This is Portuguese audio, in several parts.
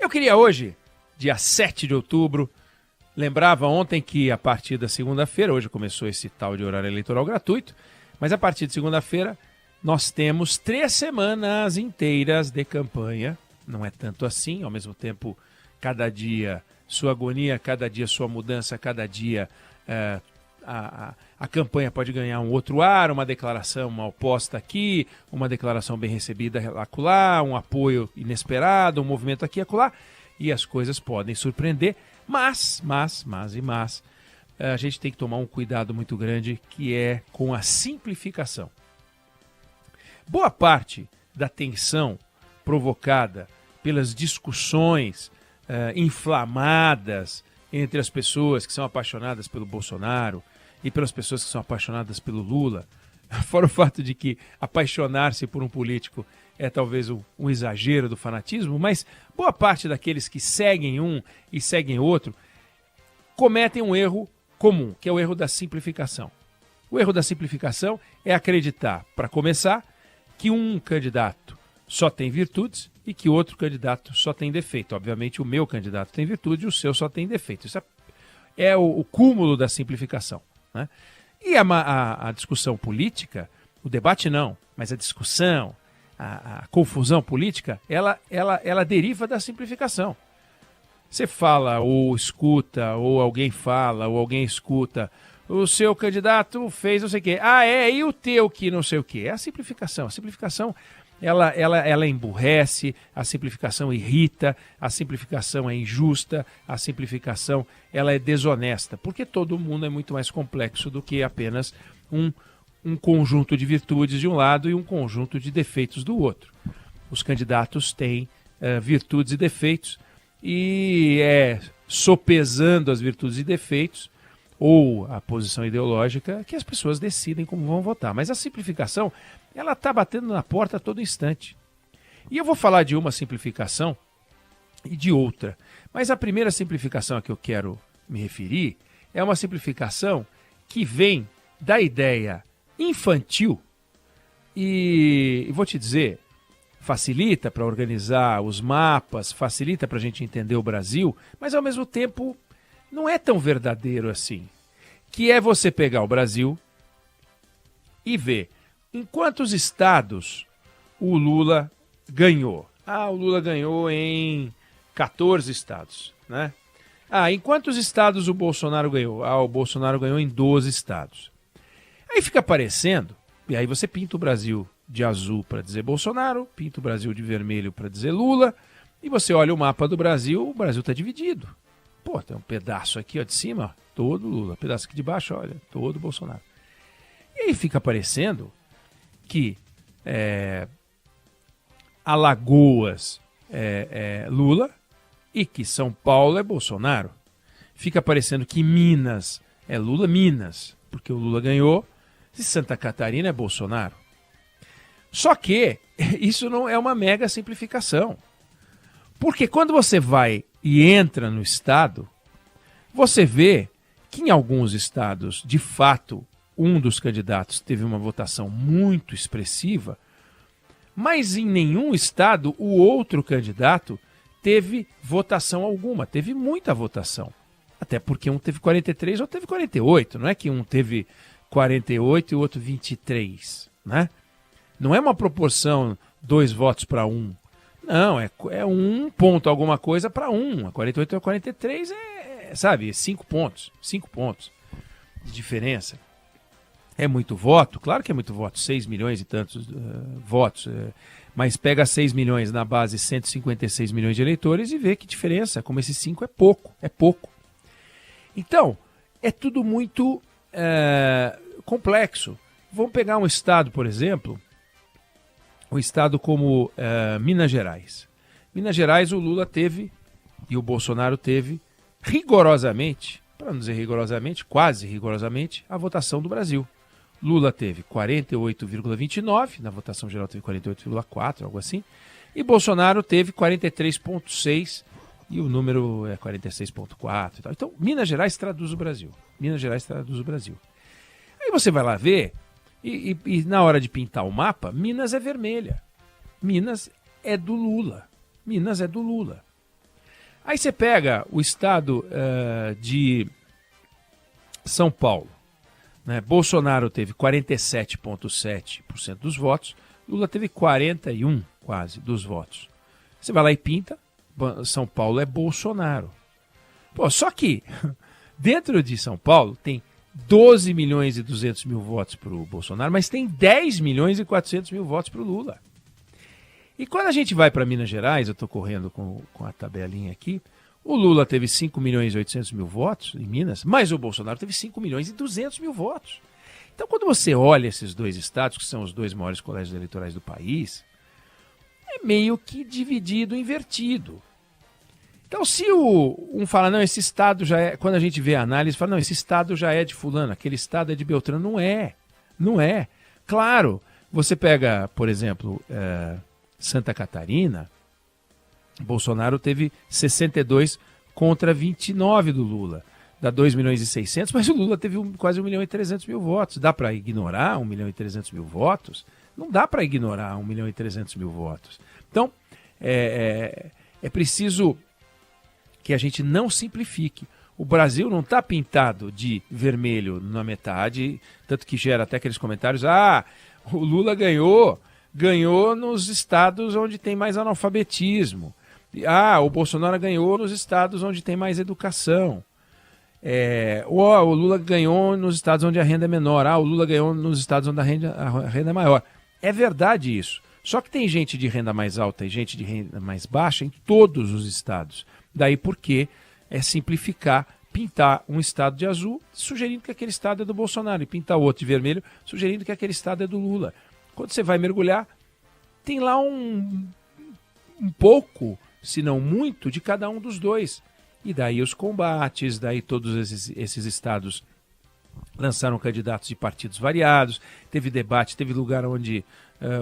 Eu queria hoje, dia 7 de outubro, lembrava ontem que a partir da segunda-feira, hoje começou esse tal de horário eleitoral gratuito, mas a partir de segunda-feira nós temos 3 semanas inteiras de campanha. Não é tanto assim, ao mesmo tempo, cada dia sua agonia, cada dia sua mudança, cada dia a campanha pode ganhar um outro ar, uma declaração mal posta aqui, uma declaração bem recebida acolá, um apoio inesperado, um movimento aqui e acolá, e as coisas podem surpreender, mas, a gente tem que tomar um cuidado muito grande, que é com a simplificação. Boa parte da tensão provocada pelas discussões inflamadas entre as pessoas que são apaixonadas pelo Bolsonaro e pelas pessoas que são apaixonadas pelo Lula, fora o fato de que apaixonar-se por um político é talvez um exagero do fanatismo, mas boa parte daqueles que seguem um e seguem outro cometem um erro comum, que é o erro da simplificação. O erro da simplificação é acreditar, para começar, que um candidato só tem virtudes e que outro candidato só tem defeito. Obviamente, o meu candidato tem virtude e o seu só tem defeito. Isso é o cúmulo da simplificação, né? E a discussão política, o debate não, mas a discussão, a confusão política, ela deriva da simplificação. Você fala ou escuta, ou alguém fala, ou alguém escuta, o seu candidato fez não sei o quê. E o teu que não sei o quê. É a simplificação. A simplificação, ela emburrece, a simplificação irrita, a simplificação é injusta, a simplificação ela é desonesta, porque todo mundo é muito mais complexo do que apenas um conjunto de virtudes de um lado e um conjunto de defeitos do outro. Os candidatos têm virtudes e defeitos, e sopesando as virtudes e defeitos, ou a posição ideológica, que as pessoas decidem como vão votar. Mas a simplificação, ela está batendo na porta a todo instante. E eu vou falar de uma simplificação e de outra. Mas a primeira simplificação a que eu quero me referir é uma simplificação que vem da ideia infantil e vou te dizer, facilita para organizar os mapas, facilita para a gente entender o Brasil, mas ao mesmo tempo não é tão verdadeiro assim, que é você pegar o Brasil e ver em quantos estados o Lula ganhou. O Lula ganhou em 14 estados, né? Em quantos estados o Bolsonaro ganhou? O Bolsonaro ganhou em 12 estados. Aí fica aparecendo, e aí você pinta o Brasil de azul para dizer Bolsonaro, pinta o Brasil de vermelho para dizer Lula, e você olha o mapa do Brasil, o Brasil está dividido. Tem um pedaço aqui de cima, todo Lula, pedaço aqui de baixo, olha, todo Bolsonaro. E aí fica aparecendo que Alagoas é Lula e que São Paulo é Bolsonaro. Fica aparecendo que Minas é Lula, Minas, porque o Lula ganhou, e Santa Catarina é Bolsonaro. Só que isso não é uma mega simplificação. Porque quando você vai e entra no estado, você vê que em alguns estados, de fato, um dos candidatos teve uma votação muito expressiva, mas em nenhum estado o outro candidato teve votação alguma, teve muita votação. Até porque um teve 43 ou teve 48, não é que um teve 48 e o outro 23, né? Não é uma proporção 2 votos para 1. Não, é 1 ponto alguma coisa para 1. A 48 a 43 sabe, 5 pontos. 5 pontos de diferença. É muito voto? Claro que é muito voto. 6 milhões e tantos votos. Mas pega 6 milhões na base 156 milhões de eleitores e vê que diferença. Como esses 5 é pouco. É pouco. Então, é tudo muito complexo. Vamos pegar um estado, por exemplo, um estado como Minas Gerais. Minas Gerais o Lula teve e o Bolsonaro teve rigorosamente, para não dizer rigorosamente, quase rigorosamente, a votação do Brasil. Lula teve 48,29, na votação geral teve 48,4, algo assim, e Bolsonaro teve 43,6 e o número é 46,4 e tal. Então, Minas Gerais traduz o Brasil. Minas Gerais traduz o Brasil. Aí você vai lá ver, e na hora de pintar o mapa, Minas é vermelha. Minas é do Lula. Minas é do Lula. Aí você pega o estado de São Paulo, né? Bolsonaro teve 47,7% dos votos, Lula teve 41% quase dos votos. Você vai lá e pinta, São Paulo é Bolsonaro. Pô, só que dentro de São Paulo tem 12 milhões e 200 mil votos para o Bolsonaro, mas tem 10 milhões e 400 mil votos para o Lula. E quando a gente vai para Minas Gerais, eu estou correndo com a tabelinha aqui, o Lula teve 5 milhões e 800 mil votos em Minas, mas o Bolsonaro teve 5 milhões e 200 mil votos. Então, quando você olha esses dois estados, que são os dois maiores colégios eleitorais do país, é meio que dividido, invertido. Então, se um fala, não, esse estado já é... Quando a gente vê a análise, fala, não, esse estado já é de fulano, aquele estado é de Beltrano. Não é. Não é. Claro, você pega, por exemplo, Santa Catarina, Bolsonaro teve 62 contra 29 do Lula. Dá 2 milhões e 600, mas o Lula teve quase 1 milhão e 300 mil votos. Dá para ignorar 1 milhão e 300 mil votos? Não dá para ignorar 1 milhão e 300 mil votos. Então, é preciso que a gente não simplifique. O Brasil não está pintado de vermelho na metade, tanto que gera até aqueles comentários, o Lula ganhou nos estados onde tem mais analfabetismo. O Bolsonaro ganhou nos estados onde tem mais educação. O Lula ganhou nos estados onde a renda é menor. O Lula ganhou nos estados onde a renda é maior. É verdade isso. Só que tem gente de renda mais alta e gente de renda mais baixa em todos os estados. Daí porque é simplificar, pintar um estado de azul, sugerindo que aquele estado é do Bolsonaro, e pintar o outro de vermelho, sugerindo que aquele estado é do Lula. Quando você vai mergulhar, tem lá um pouco, se não muito, de cada um dos dois. E daí os combates, daí todos esses estados lançaram candidatos de partidos variados, teve debate, teve lugar onde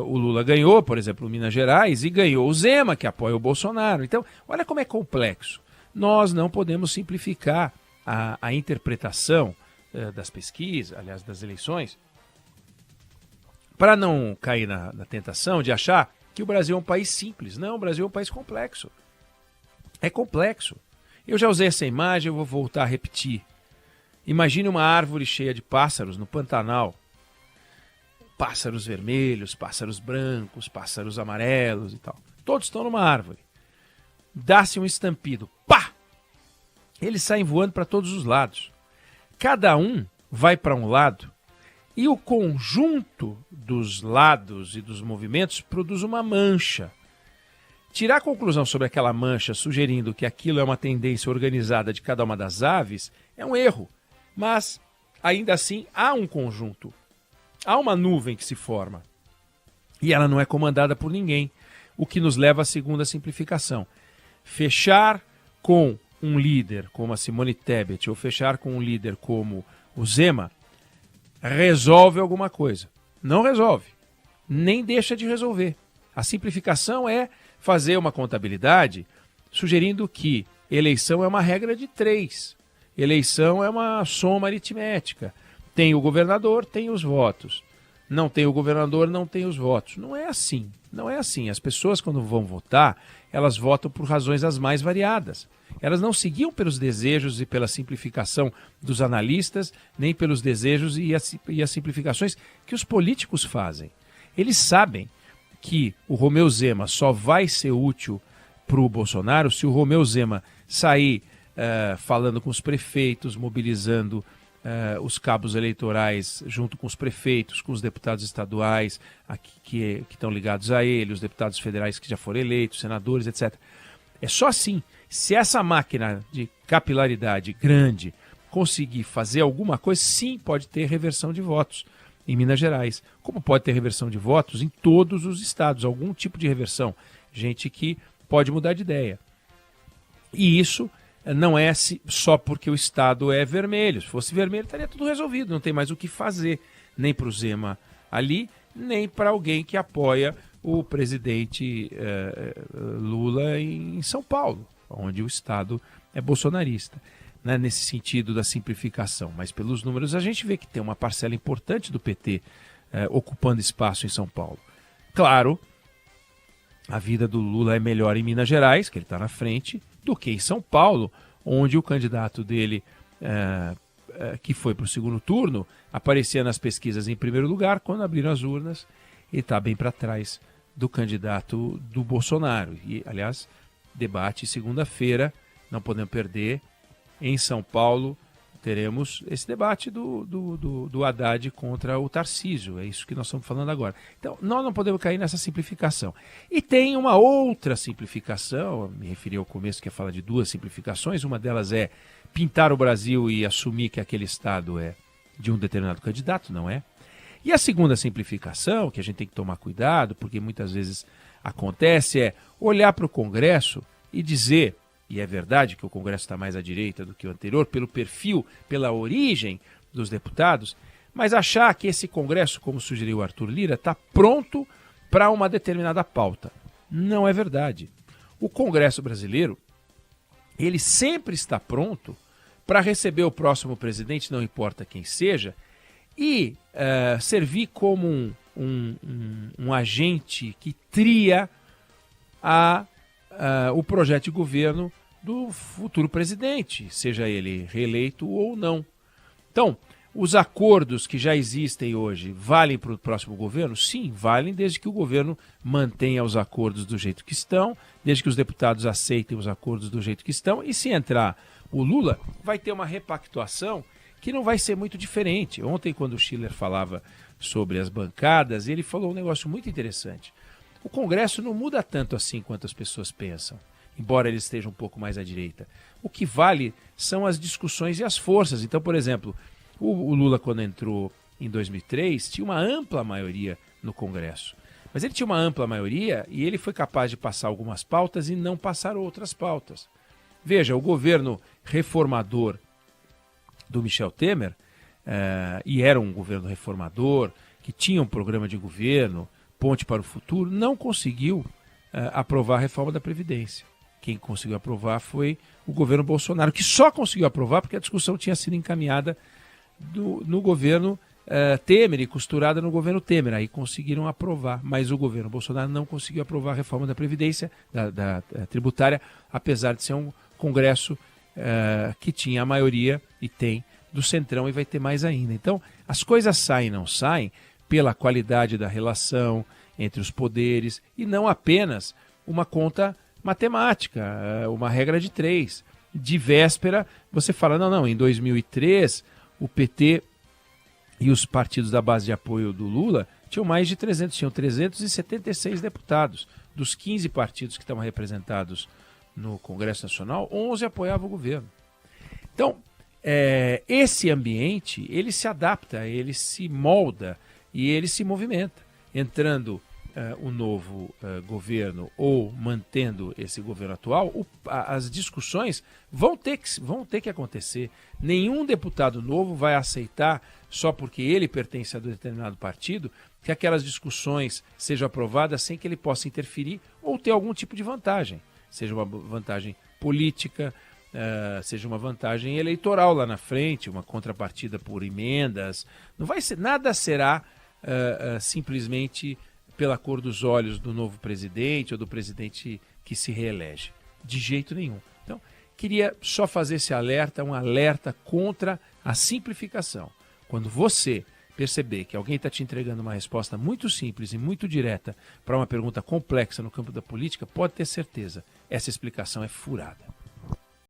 o Lula ganhou, por exemplo, Minas Gerais, e ganhou o Zema, que apoia o Bolsonaro. Então, olha como é complexo. Nós não podemos simplificar a interpretação das pesquisas, aliás, das eleições, para não cair na tentação de achar que o Brasil é um país simples. Não, o Brasil é um país complexo. É complexo. Eu já usei essa imagem, eu vou voltar a repetir. Imagine uma árvore cheia de pássaros no Pantanal. Pássaros vermelhos, pássaros brancos, pássaros amarelos e tal. Todos estão numa árvore. Dá-se um estampido. Pá! Eles saem voando para todos os lados. Cada um vai para um lado e o conjunto dos lados e dos movimentos produz uma mancha. Tirar a conclusão sobre aquela mancha sugerindo que aquilo é uma tendência organizada de cada uma das aves é um erro. Mas, ainda assim, há um conjunto. Há uma nuvem que se forma. E ela não é comandada por ninguém. O que nos leva à segunda simplificação. Fechar com um líder como a Simone Tebet ou fechar com um líder como o Zema resolve alguma coisa. Não resolve. Nem deixa de resolver. A simplificação é fazer uma contabilidade sugerindo que eleição é uma regra de 3. Eleição é uma soma aritmética. Tem o governador, tem os votos. Não tem o governador, não tem os votos. Não é assim. Não é assim. As pessoas, quando vão votar, elas votam por razões as mais variadas. Elas não seguiam pelos desejos e pela simplificação dos analistas, nem pelos desejos e as simplificações que os políticos fazem. Eles sabem que o Romeu Zema só vai ser útil para o Bolsonaro se o Romeu Zema sair falando com os prefeitos, mobilizando os cabos eleitorais junto com os prefeitos, com os deputados estaduais que estão ligados a ele, os deputados federais que já foram eleitos, senadores, etc. É só assim, se essa máquina de capilaridade grande conseguir fazer alguma coisa, sim, pode ter reversão de votos em Minas Gerais, como pode ter reversão de votos em todos os estados, algum tipo de reversão, gente que pode mudar de ideia. E isso não é só porque o estado é vermelho. Se fosse vermelho, estaria tudo resolvido, não tem mais o que fazer, nem para o Zema ali, nem para alguém que apoia o presidente Lula em São Paulo, onde o estado é bolsonarista, né, nesse sentido da simplificação. Mas pelos números a gente vê que tem uma parcela importante do PT ocupando espaço em São Paulo. Claro, a vida do Lula é melhor em Minas Gerais, que ele está na frente, do que em São Paulo, onde o candidato dele, que foi para o segundo turno, aparecia nas pesquisas em primeiro lugar. Quando abriram as urnas, ele está bem para trás do candidato do Bolsonaro. E, aliás, debate segunda-feira, não podemos perder, em São Paulo. Teremos esse debate do Haddad contra o Tarcísio. É isso que nós estamos falando agora. Então, nós não podemos cair nessa simplificação. E tem uma outra simplificação, eu me referi ao começo, que é falar de duas simplificações. Uma delas é pintar o Brasil e assumir que aquele Estado é de um determinado candidato, não é? E a segunda simplificação, que a gente tem que tomar cuidado, porque muitas vezes acontece, é olhar para o Congresso e dizer... E é verdade que o Congresso está mais à direita do que o anterior, pelo perfil, pela origem dos deputados, mas achar que esse Congresso, como sugeriu o Arthur Lira, está pronto para uma determinada pauta. Não é verdade. O Congresso brasileiro, ele sempre está pronto para receber o próximo presidente, não importa quem seja, e servir como um agente que tria o projeto de governo do futuro presidente, seja ele reeleito ou não. Então, os acordos que já existem hoje valem para o próximo governo? Sim, valem, desde que o governo mantenha os acordos do jeito que estão, desde que os deputados aceitem os acordos do jeito que estão, e se entrar o Lula, vai ter uma repactuação que não vai ser muito diferente. Ontem, quando o Schiller falava sobre as bancadas, ele falou um negócio muito interessante. O Congresso não muda tanto assim quanto as pessoas pensam, embora ele esteja um pouco mais à direita. O que vale são as discussões e as forças. Então, por exemplo, o Lula, quando entrou em 2003, tinha uma ampla maioria no Congresso. Mas ele tinha uma ampla maioria e ele foi capaz de passar algumas pautas e não passar outras pautas. Veja, o governo reformador do Michel Temer, e era um governo reformador, que tinha um programa de governo, Ponte para o Futuro, não conseguiu aprovar a reforma da Previdência. Quem conseguiu aprovar foi o governo Bolsonaro, que só conseguiu aprovar porque a discussão tinha sido encaminhada no governo Temer e costurada no governo Temer. Aí conseguiram aprovar, mas o governo Bolsonaro não conseguiu aprovar a reforma da Previdência, da tributária, apesar de ser um Congresso que tinha a maioria, e tem, do Centrão, e vai ter mais ainda. Então, as coisas saem e não saem pela qualidade da relação entre os poderes e não apenas uma conta matemática, uma regra de 3. De véspera, você fala, não, em 2003 o PT e os partidos da base de apoio do Lula tinham mais de 376 deputados. Dos 15 partidos que estavam representados no Congresso Nacional, 11 apoiavam o governo. Então, esse ambiente, ele se adapta, ele se molda e ele se movimenta. Entrando o novo governo ou mantendo esse governo atual, as discussões vão ter que acontecer. Nenhum deputado novo vai aceitar, só porque ele pertence a determinado partido, que aquelas discussões sejam aprovadas sem que ele possa interferir ou ter algum tipo de vantagem. Seja uma vantagem política, seja uma vantagem eleitoral lá na frente, uma contrapartida por emendas. Não vai ser, nada será simplesmente pela cor dos olhos do novo presidente ou do presidente que se reelege. De jeito nenhum. Então, queria só fazer esse alerta, um alerta contra a simplificação. Quando você perceber que alguém está te entregando uma resposta muito simples e muito direta para uma pergunta complexa no campo da política, pode ter certeza, essa explicação é furada.